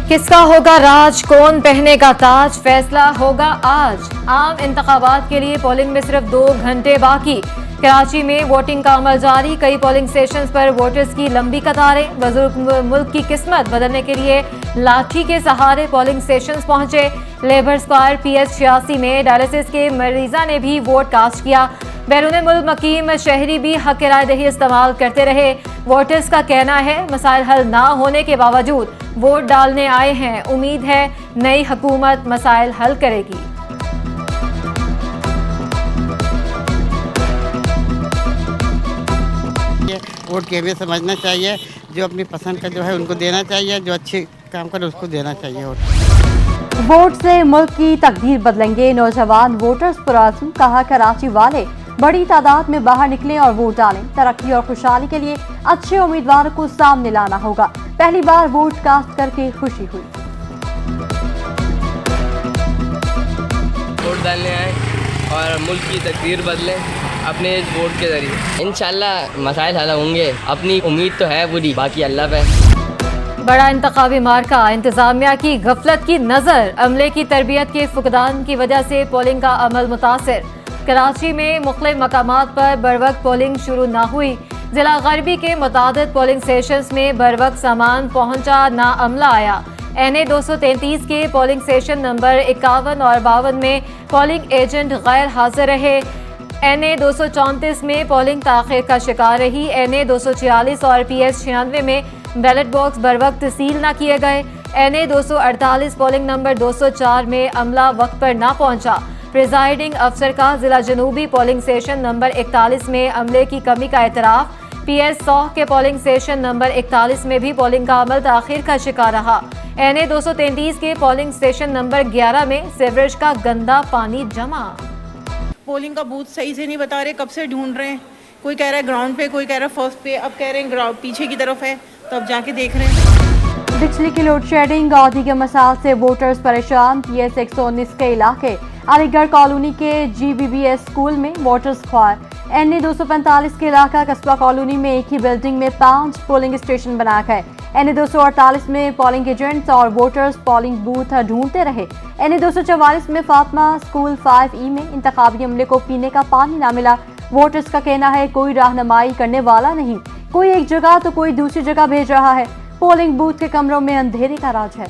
किसका होगा राज, कौन पहनेगा ताज, फैसला होगा आज। आम इंतखाबात के लिए पोलिंग में सिर्फ 2 घंटे बाकी। कराची में वोटिंग का अमल जारी। कई पोलिंग स्टेशंस पर वोटर्स की लंबी कतारें। बुजुर्ग मुल्क की किस्मत बदलने के लिए लाठी के सहारे पोलिंग स्टेशंस पहुंचे। लेबर स्क्वायर PS 86 में डायलिसिस के मरीजा ने भी वोट कास्ट किया। बैरून मुल्क मकीम शहरी भी हक राय दही इस्तेमाल करते रहे। वोटर्स का कहना है मसाइल हल ना होने के बावजूद वोट डालने आए हैं। उम्मीद है नई हुकूमत मसाइल हल करेगी। वोट के भी समझना चाहिए, जो अपनी पसंद का जो है उनको देना चाहिए, जो अच्छे काम करे उसको देना चाहिए। वोट से मुल्क की तकदीर बदलेंगे नौजवान वोटर्स पुरअज़्म, कहा कराची वाले बड़ी तादाद में बाहर निकलें और वोट डालें। तरक्की और खुशहाली के लिए अच्छे उम्मीदवारों को सामने लाना होगा। पहली बार वोट कास्ट करके खुशी हुई। वोट डालने आए और मुल्क की तकदीर बदलें अपने इस वोट के जरिए। इंशाल्लाह मसाइल हल होंगे, अपनी उम्मीद तो है पूरी, बाकी अल्लाह पे। बड़ा इंतखाबी मार्का, इंतजामिया की गफलत की नजर। अमले की तरबियत के फुकदान की वजह से पोलिंग का अमल मुतासिर। कराची में मुख्तलिफ मकामात पर बरवक्त पोलिंग शुरू न हुई। जिला गरबी के मुतादिद पोलिंग स्टेशंस में बरवक्त सामान पहुंचा ना अमला आया। NA 233 के पोलिंग स्टेशन नंबर 51 और 52 में पोलिंग एजेंट गैर हाजिर रहे। NA 234 में पोलिंग ताखिर का शिकार रही। NA 246 और PS 96 में बैलेट बॉक्स बरवक्त सील न किए गए। NA 248 पोलिंग नंबर 204 में अमला वक्त पर न पहुंचा। प्रिजाइडिंग अफसर का जिला जनूबी पोलिंग स्टेशन नंबर 41 में अमले की कमी का एतराफ। PS 100 के पोलिंग स्टेशन नंबर 41 में भी पोलिंग का अमल ताखिर का शिकार रहा। NA 233 के पोलिंग स्टेशन नंबर 11 में सीवरेज का गंदा पानी जमा। पोलिंग का बूथ सही से नहीं बता रहे, कब से ढूंढ रहे हैं। कोई कह रहा है ग्राउंड पे, कोई कह रहा है फर्स्ट पे, अब कह रहे हैं ग्राउंड पीछे की तरफ है, तो अब जाके देख रहे हैं। बिजली की लोड शेडिंग और दीगर मसाइल से वोटर्स परेशान। PS 119 के इलाके अलीगढ़ कॉलोनी के GBBS स्कूल में वोटर्स ख्वार। NA 245 के इलाका कस्बा कॉलोनी में एक ही बिल्डिंग में 5 पोलिंग स्टेशन बनाए गए। NA 248 में पोलिंग एजेंट्स और वोटर्स पोलिंग बूथ ढूंढते रहे। NA 244 में फातिमा स्कूल 5E में इंतखाबी अमले को पीने का पानी ना मिला। वोटर्स का कहना है कोई रहनुमाई करने वाला नहीं, कोई एक जगह तो कोई दूसरी जगह भेज रहा है। पोलिंग बूथ के कमरों में अंधेरे का राज है।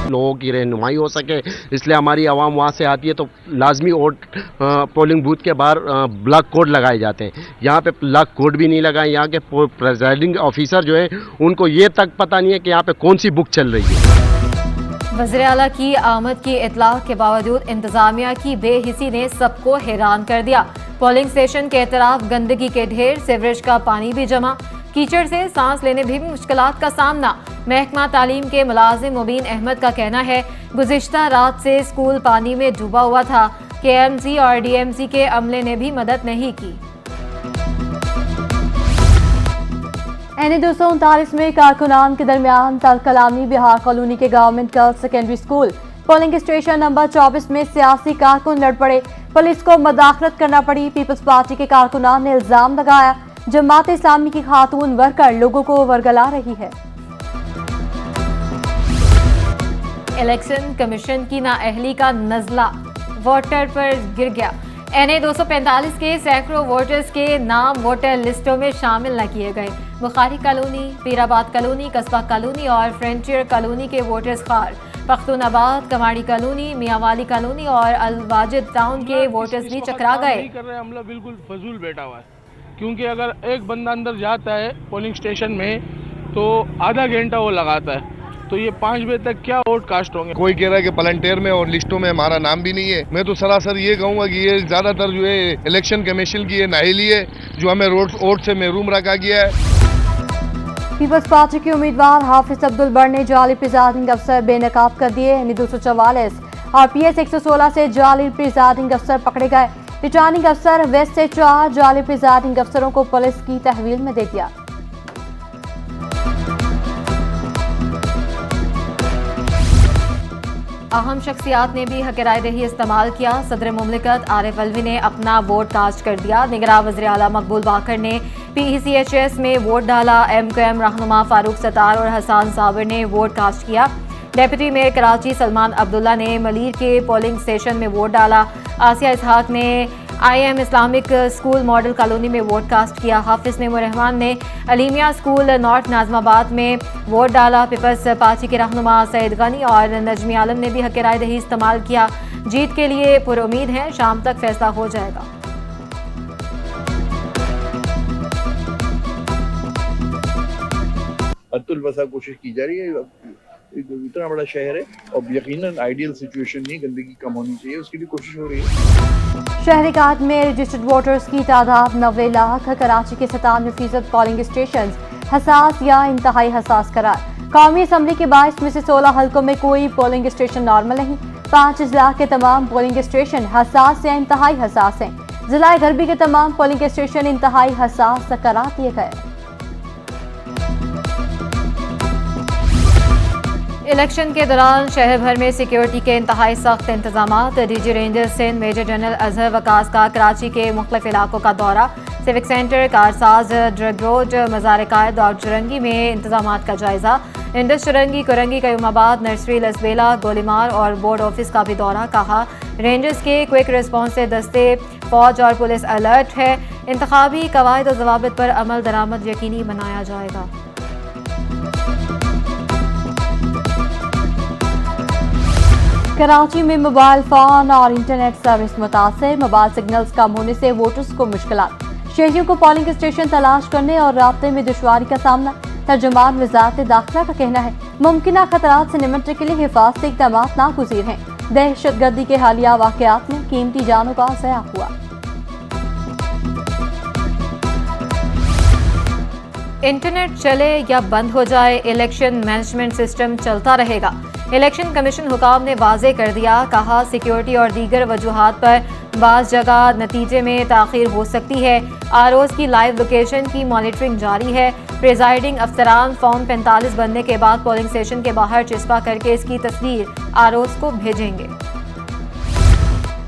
लोगों की रहनुमाई हो सके, इसलिए हमारी आवाम वहाँ से आती है तो लाजमी वोट पोलिंग बूथ के बाहर ब्लॉक कोड लगाए जाते हैं। यहाँ पे ब्लॉक कोड भी नहीं लगाए। यहाँ के प्रेजाइडिंग ऑफिसर जो है उनको ये तक पता नहीं है कि यहाँ पे कौन सी बुक चल रही है। वज़ीर आला की आमद की इतला के बावजूद इंतजामिया की बेहिसी ने सबको हैरान कर दिया। पोलिंग स्टेशन के एतराफ गंदगी के ढेर, सीवरेज का पानी भी जमा। कीचड़ से सांस लेने भी मुश्किलात का सामना। महकमा तालीम के मुलाजिम मुबीन अहमद का कहना है गुज़िश्ता रात से स्कूल पानी में डूबा हुआ था। KMC और DMC के अमले ने भी मदद नहीं की। NA 239 में कारकुनान के दरमियान तलकलामी बिहार कॉलोनी के government girls secondary school polling station number 24 में सियासी कारकुन लड़ पड़े। पुलिस को मदाखलत करना पड़ी। पीपल्स पार्टी के कारकुनान ने इल्जाम लगाया जमात इस्लामी की खातून वर्कर लोगों को वर्गला रही है। इलेक्शन कमीशन की नाअहली का नजला वोटर पर गिर गया। NA 245 के सैकड़ों वोटर्स के नाम वोटर लिस्टों में शामिल न किए गए। बुखारी कॉलोनी, पीराबाद कॉलोनी, कस्बा कॉलोनी और फ्रंटियर कॉलोनी के वोटर्स खार। पख्तूनाबाद, कमाड़ी कॉलोनी, मियांवाली कॉलोनी और अलवाजिद टाउन के वोटर्स भी चकरा गए। हमला बिल्कुल फजूल बैठा हुआ है, क्योंकि अगर एक बंदा अंदर जाता है पोलिंग स्टेशन में तो आधा घंटा वो लगाता है, तो ये 5 बजे तक क्या वोट कास्ट होंगे। कोई कह रहा है कि वॉलंटियर में और लिस्टों में हमारा नाम भी नहीं है। मैं तो सरासर ये कहूँगा कि ये ज्यादातर जो है इलेक्शन कमीशन की ये नाअहली है, जो हमें वोट से महरूम रखा गया है। पीपल्स पार्टी के उम्मीदवार हाफिज अब्दुल बर ने जाली प्रिजाइडिंग अफसर बेनकाब कर दिए। NA 244 और PS 116 से जाली प्रिजाइडिंग अफसर पकड़े गए। रिटर्निंग अफसर वेस्ट से 4 जाली प्रिजाइडिंग अफसरों को पुलिस की तहवील में दे दिया। अहम शख्सियात ने भी हक राय दही इस्तेमाल किया। सदर मुमलिकत आरिफ अलवी ने अपना वोट कास्ट कर दिया। निगरान वज़ीर आला मकबूल बाकर ने PCHS में वोट डाला। MQM रहनुमा फारूक सत्तार और हसन साबर ने वोट कास्ट किया। डेप्यूटी मेयर कराची सलमान अब्दुल्ला ने मलीर के पोलिंग स्टेशन में वोट डाला। आसिया इसहाक ने IM Islamic school model colony में वोट कास्ट किया। हाफिज नेमो रहमान ने अलीमिया स्कूल नॉर्थ नाजमाबाद में वोट डाला। पीपल्स पार्टी के रहनुमा सैयद गनी और नजमी आलम ने भी हक राय दही इस्तेमाल किया। जीत के लिए पुरुमीद हैं, शाम तक फैसला हो जाएगा। अतुल बसा कोशिश की जा रही है। इतना बड़ा शहर है और यकीनन आइडियल सिचुएशन नहीं, गंदगी कम होनी चाहिए, उसकी भी कोशिश हो रही है। शहरी काट में रजिस्टर्ड वोटर्स की तादाद 90 लाख। कराची के 97% पोलिंग स्टेशन हसास या इंतहाई हसास करार। कौमी असम्बली के 22 में से 16 हल्कों में कोई पोलिंग स्टेशन नॉर्मल नहीं। 5 अजला के तमाम पोलिंग स्टेशन हसास या इंतहाई हसास हैं। जिला गरबी के तमाम पोलिंग स्टेशन इंतहाई हसास करार दिए गए। इलेक्शन के दौरान शहर भर में सिक्योरिटी के इंतहाई सख्त इंतजाम। DG ranger Sindh major general Azhar Waqas का कराची के मुख्तलिफ इलाकों का दौरा। Civic centre, Karsaz, drug road, Mazar Quaid और चुरंगी में इंतजाम का जायजा। इंडस चुरंगी, कुरंगी, कयूमाबाद, नर्सरी, लसबेला, गोलीमार और बोर्ड ऑफिस का भी दौरा। कहा रेंजर्स के क्विक रिस्पॉन्स से दस्ते फौज और पुलिस अलर्ट है। इंतखाबी कवायद और जवाबित पर अमल दरामद यकीनी बनाया जाएगा। कराची में मोबाइल फोन और इंटरनेट सर्विस मुतासर। मोबाइल सिग्नल्स कम होने से वोटर्स को मुश्किलात। शहरियों को पोलिंग स्टेशन तलाश करने और राब्ते में दुश्वारी का सामना। तर्जुमान वज़ारत दाखिला का कहना है मुमकिन खतरात से निपटने के लिए हिफाजती इक़दाम नागुज़ीर हैं। दहशतगर्दी के हालिया वाक़यात में कीमती जानों का ज़या हुआ। इंटरनेट चले या बंद हो जाए, इलेक्शन मैनेजमेंट सिस्टम चलता रहेगा। इलेक्शन कमीशन हुकाम ने वाज़े कर दिया। कहा सिक्योरिटी और दीगर वजूहात पर बाज़ जगह नतीजे में ताख़ीर हो सकती है। ROs की लाइव लोकेशन की मॉनिटरिंग जारी है। प्रिजाइडिंग अफसरान फॉर्म 45 बनने के बाद पोलिंग स्टेशन के बाहर चिस्पा करके इसकी तस्वीर ROs को भेजेंगे।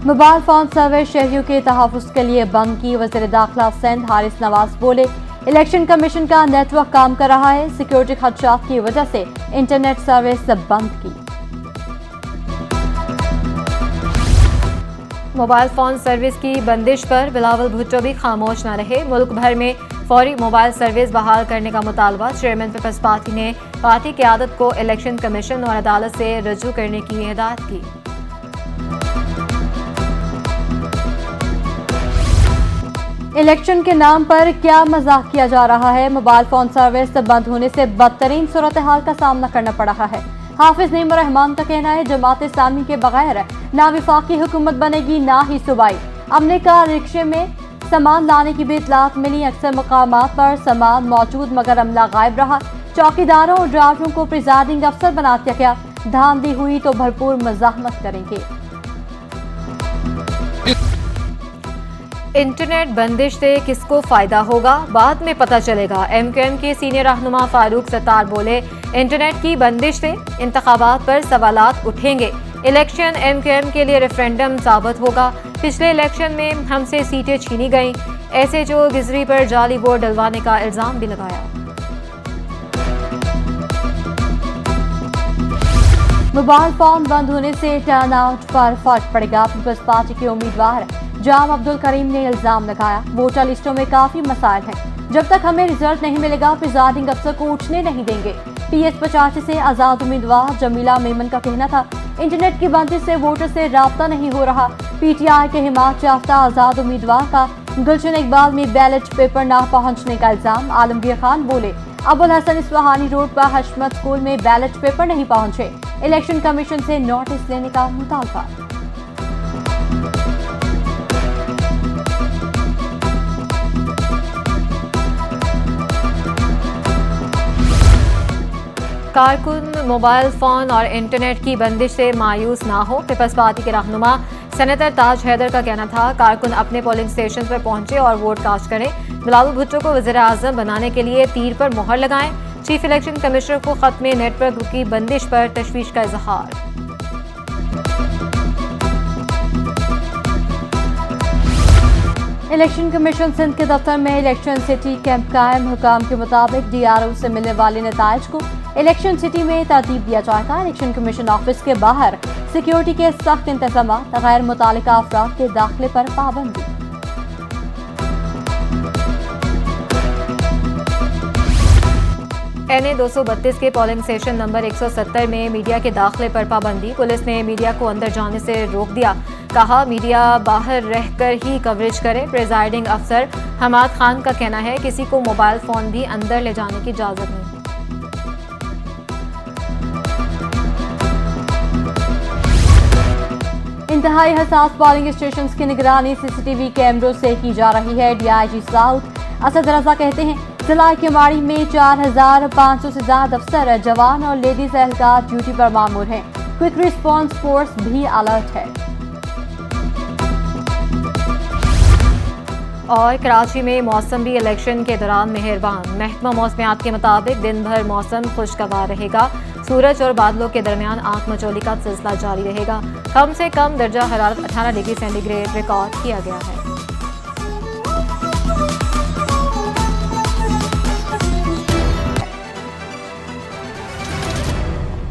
मोबाइल फोन सर्विस शहरियों के तहफ़्फ़ुज़ के लिए बंद की। वज़ीर दाखिला सिंध हारिस नवाज बोले इलेक्शन कमीशन का नेटवर्क काम कर रहा है। सिक्योरिटी खदशात की वजह से इंटरनेट सर्विस बंद की। मोबाइल फोन सर्विस की बंदिश पर बिलावल भुट्टो भी खामोश न रहे। मुल्क भर में फौरी मोबाइल सर्विस बहाल करने का मुतालबा। चेयरमैन पीपल्स पार्टी ने पार्टी क़यादत को इलेक्शन कमीशन और अदालत से रजू करने की हिदायत की। इलेक्शन के नाम पर क्या मजाक किया जा रहा है। मोबाइल फोन सर्विस बंद होने से बदतरीन सूरत हाल का सामना करना पड़ रहा है। हाफिज नेमो रहमान का कहना है जमात इस्लामी के बगैर ना विफाकी हुकूमत बनेगी ना ही सूबाई। अमले का रिक्शे में सामान लाने की भी इतलात मिली। अक्सर मकामात पर सामान मौजूद मगर अमला गायब रहा। चौकीदारों और ड्राइवरों को प्रिजाइडिंग अफसर बना दिया गया। धांधली हुई तो भरपूर मज़ाहमत करेंगे। इंटरनेट बंदिश से किसको फायदा होगा, बाद में पता चलेगा। MQM के सीनियर रहनुमा फारूक सत्तार बोले इंटरनेट की बंदिश से इंतखाबात पर सवालात उठेंगे। इलेक्शन MQM के लिए रेफरेंडम साबित होगा। पिछले इलेक्शन में हमसे सीटें छीनी गईं। SHO गिजरी पर जाली वोट डलवाने का इल्जाम भी लगाया। मोबाइल फोन बंद होने से टर्न आउट पर फर्क पड़ेगा। पीपल्स पार्टी के उम्मीदवार जाम अब्दुल करीम ने इल्जाम लगाया वोटर लिस्टों में काफी मसाइल हैं। जब तक हमें रिजल्ट नहीं मिलेगा प्रिजाइडिंग अफसर को उठने नहीं देंगे। PS 85 से आजाद उम्मीदवार जमीला मेमन का कहना था इंटरनेट की बंदिश से वोटर से राब्ता नहीं हो रहा। PTI के हिमायत याफ्ता आजाद उम्मीदवार का गुलशन इकबाल में बैलेट पेपर न पहुंचने का इल्जाम। आलमगीर खान बोले अबुल हसन इस्फहानी रोड पर हशमत स्कूल में बैलेट पेपर नहीं पहुंचे। इलेक्शन कमीशन से नोटिस लेने का मुतालबा। कारकुन मोबाइल फोन और इंटरनेट की बंदिश से मायूस ना हो। पीपल्स पार्टी के रहनुमा सेनेटर ताज हैदर का कहना था कारकुन अपने पोलिंग स्टेशन पर पहुंचे और वोट कास्ट करें। बिलावल भुट्टो को वज़ीर आज़म बनाने के लिए तीर पर मोहर लगाएं। चीफ इलेक्शन कमिश्नर को खत में नेटवर्क की बंदिश पर तशवीश का इजहार। इलेक्शन कमीशन सिंध के दफ्तर में इलेक्शन सिटी कैंप कायम। हुकाम के मुताबिक DRO से मिलने वाले नताइज को इलेक्शन सिटी में तरतीब दिया जाएगा। इलेक्शन कमीशन ऑफिस के बाहर सिक्योरिटी के सख्त इंतजाम, गैर मुतालिका अफराद के दाखिले पर पाबंदी। NA 232 के पोलिंग स्टेशन नंबर 170 में मीडिया के दाखिले पर पाबंदी। पुलिस ने मीडिया को अंदर जाने से रोक दिया। कहा मीडिया बाहर रहकर ही कवरेज करे। प्रिजाइडिंग अफसर हमाद खान का कहना है किसी को मोबाइल फोन भी अंदर ले जाने की इजाजत नहीं। इंतहाई हसास पोलिंग स्टेशन की निगरानी CCTV कैमरों से की जा रही है। DIG साउथ असद रजा कहते हैं जिला केवाड़ी में 4500 से ज्यादा अफसर, जवान और लेडीज एहलकार ड्यूटी पर मामूर हैं। क्विक रिस्पांस फोर्स भी अलर्ट है। और कराची में मौसम भी इलेक्शन के दौरान मेहरबान। महकमा मौसमियात के मुताबिक दिन भर मौसम खुशगवार रहेगा। सूरज और बादलों के दरमियान आंख मचोली का सिलसिला जारी रहेगा। कम से कम दर्जा हरारत 18 डिग्री सेंटीग्रेड रिकॉर्ड किया गया है।